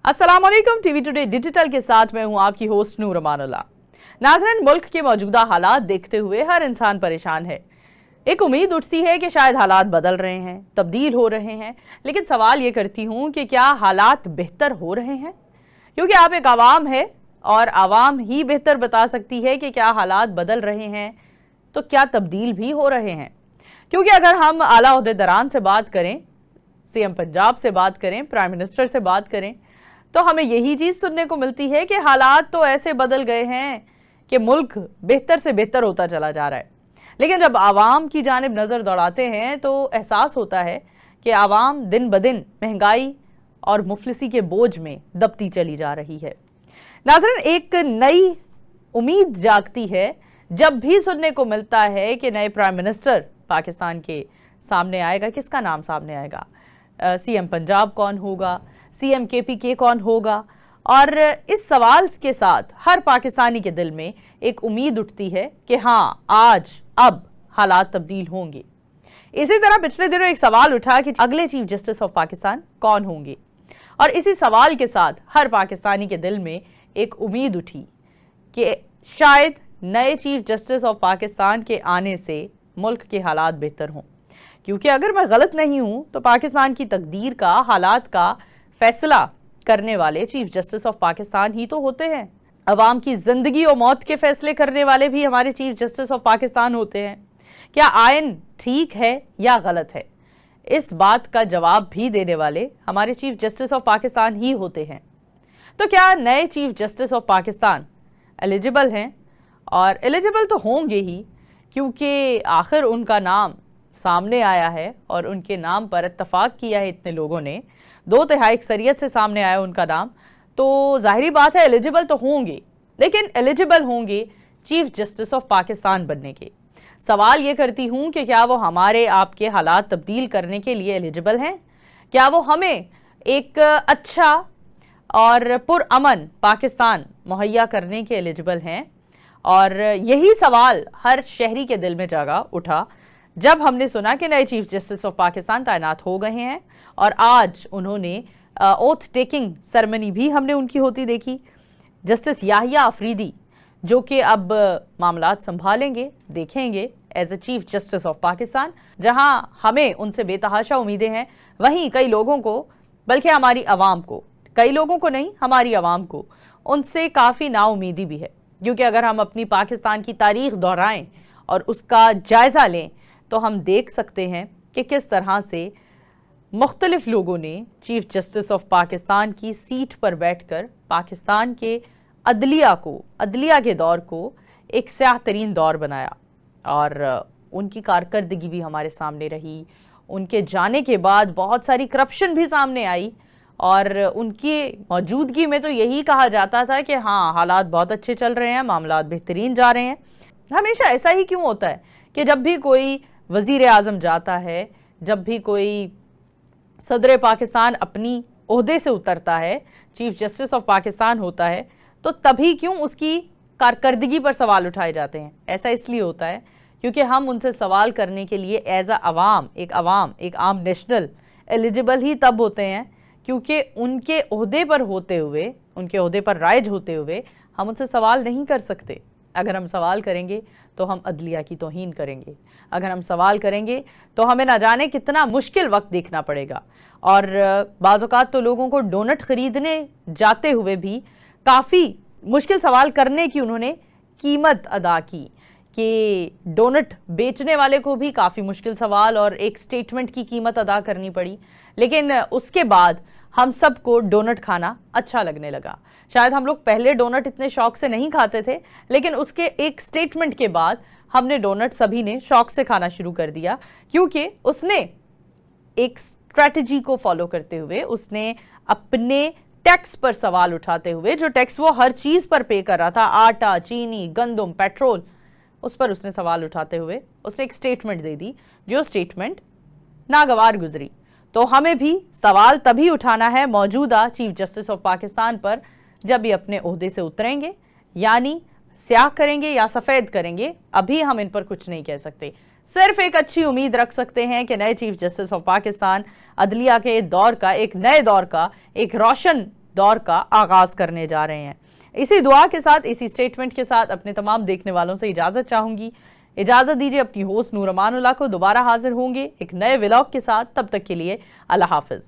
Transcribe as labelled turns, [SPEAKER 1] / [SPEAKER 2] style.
[SPEAKER 1] अस्सलामुअलैकुम। TV today digital के साथ मैं हूं आपकी होस्ट नूर अमानुल्लाह। नाज़रीन, मुल्क के मौजूदा हालात देखते हुए हर इंसान परेशान है। एक उम्मीद उठती है कि शायद हालात बदल रहे हैं, तब्दील हो रहे हैं, लेकिन सवाल ये करती हूं कि क्या हालात बेहतर हो रहे हैं? क्योंकि आप एक आवाम है और आवाम ही बेहतर बता सकती है कि क्या हालात बदल रहे हैं, तो क्या तब्दील भी हो रहे हैं। क्योंकि अगर हम आला ओहदेदारान से बात करें, सीएम पंजाब से बात करें, प्राइम मिनिस्टर से बात करें, तो हमें यही चीज़ सुनने को मिलती है कि हालात तो ऐसे बदल गए हैं कि मुल्क बेहतर से बेहतर होता चला जा रहा है। लेकिन जब आवाम की जानिब नज़र दौड़ाते हैं तो एहसास होता है कि आवाम दिन ब दिन महंगाई और मुफलिसी के बोझ में दबती चली जा रही है। नाज़रीन, एक नई उम्मीद जागती है जब भी सुनने को मिलता है कि नए प्राइम मिनिस्टर पाकिस्तान के सामने आएगा। किसका नाम सामने आएगा? सीएम पंजाब कौन होगा? सीएम केपीके कौन होगा? और इस सवाल के साथ हर पाकिस्तानी के दिल में एक उम्मीद उठती है कि हाँ, आज अब हालात तब्दील होंगे। इसी तरह पिछले दिनों एक सवाल उठा कि अगले चीफ जस्टिस ऑफ पाकिस्तान कौन होंगे, और इसी सवाल के साथ हर पाकिस्तानी के दिल में एक उम्मीद उठी कि शायद नए चीफ जस्टिस ऑफ पाकिस्तान के आने से मुल्क के हालात बेहतर हों। क्योंकि अगर मैं गलत नहीं हूं तो पाकिस्तान की तकदीर का, हालात का फैसला करने वाले चीफ जस्टिस ऑफ पाकिस्तान ही तो होते हैं। अवाम की जिंदगी और मौत के फैसले करने वाले भी हमारे चीफ जस्टिस ऑफ पाकिस्तान होते हैं। क्या आइन ठीक है या गलत है, इस बात का जवाब भी देने वाले हमारे चीफ जस्टिस ऑफ पाकिस्तान ही होते हैं। तो क्या नए chief justice of Pakistan eligible हैं? और एलिजिबल तो होंगे ही, क्योंकि आखिर उनका नाम सामने आया है और उनके नाम पर इत्तफाक किया है इतने लोगों ने, 2/3 अक्सरियत से सामने आया उनका नाम, तो जाहिरी बात है एलिजिबल तो होंगे। लेकिन एलिजिबल होंगे चीफ जस्टिस ऑफ पाकिस्तान बनने के। सवाल ये करती हूँ कि क्या वो हमारे आपके हालात तब्दील करने के लिए एलिजिबल हैं? क्या वो हमें एक अच्छा और पुरअमन पाकिस्तान मुहैया करने के एलिजिबल हैं? और यही सवाल हर शहरी के दिल में जागा उठा जब हमने सुना कि नए चीफ जस्टिस ऑफ पाकिस्तान तैनात हो गए हैं, और आज उन्होंने ओथ टेकिंग सेरेमनी भी हमने उनकी होती देखी। जस्टिस याहिया अफरीदी, जो कि अब मामलात संभालेंगे, देखेंगे as a chief justice of Pakistan. जहां हमें उनसे बेतहाशा उम्मीदें हैं, वहीं कई लोगों को, बल्कि हमारी आवाम को, कई लोगों को नहीं, हमारी आवाम को उनसे काफ़ी नाउमीदी भी है। क्योंकि अगर हम अपनी पाकिस्तान की तारीख दोहराएं और उसका जायज़ा लें तो हम देख सकते हैं कि किस तरह से मुख्तलिफ लोगों ने चीफ जस्टिस ऑफ पाकिस्तान की सीट पर बैठकर पाकिस्तान के अदलिया के दौर को एक स्याह तरीन दौर बनाया। और उनकी कारकर्दगी भी हमारे सामने रही। उनके जाने के बाद बहुत सारी करप्शन भी सामने आई, और उनकी मौजूदगी में तो यही कहा जाता था कि हाँ, हालात बहुत अच्छे चल रहे हैं, मामलात बेहतरीन जा रहे हैं। हमेशा ऐसा ही क्यों होता है कि जब भी कोई वज़ीर आज़म जाता है, जब भी कोई सदर पाकिस्तान अपनी ओहदे से उतरता है, चीफ जस्टिस ऑफ पाकिस्तान होता है, तो तभी क्यों उसकी कारकर्दगी पर सवाल उठाए जाते हैं? ऐसा इसलिए होता है क्योंकि हम उनसे सवाल करने के लिए एज अ एक आम नेशनल एलिजिबल ही तब होते हैं क्योंकि उनके ओहदे पर होते हुए, उनके ओहदे पर राइज होते हुए हम उनसे सवाल नहीं कर सकते। अगर हम सवाल करेंगे तो हम अदलिया की तौहीन करेंगे। अगर हम सवाल करेंगे तो हमें ना जाने कितना मुश्किल वक्त देखना पड़ेगा। और बाज़ औक़ात तो लोगों को डोनट ख़रीदने जाते हुए भी काफ़ी मुश्किल सवाल करने की उन्होंने कीमत अदा की, कि डोनट बेचने वाले को भी काफ़ी मुश्किल सवाल और एक स्टेटमेंट की कीमत अदा करनी पड़ी। लेकिन उसके बाद हम सबको डोनट खाना अच्छा लगने लगा। शायद हम लोग पहले डोनट इतने शौक से नहीं खाते थे, लेकिन उसके एक स्टेटमेंट के बाद हमने डोनट सभी ने शौक से खाना शुरू कर दिया, क्योंकि उसने एक स्ट्रैटेजी को फॉलो करते हुए, उसने अपने टैक्स पर सवाल उठाते हुए, जो टैक्स वो हर चीज़ पर पे कर रहा था, आटा, चीनी, गंदम, पेट्रोल, उस पर उसने सवाल उठाते हुए उसने एक स्टेटमेंट दे दी, जो स्टेटमेंट नागवार गुजरी। तो हमें भी सवाल तभी उठाना है मौजूदा चीफ जस्टिस ऑफ पाकिस्तान पर जब ये अपने ओहदे से उतरेंगे, यानी स्याह करेंगे या सफ़ेद करेंगे। अभी हम इन पर कुछ नहीं कह सकते, सिर्फ एक अच्छी उम्मीद रख सकते हैं कि नए चीफ जस्टिस ऑफ पाकिस्तान अदलिया के दौर का, एक नए दौर का एक रोशन दौर का आगाज करने जा रहे हैं। इसी दुआ के साथ, इसी स्टेटमेंट के साथ अपने तमाम देखने वालों से इजाजत चाहूंगी। इजाजत दीजिए, अपनी होस्ट नूर अमानुल्लाह को। दोबारा हाजिर होंगे एक नए व्लॉग के साथ, तब तक के लिए अल्लाह हाफिज।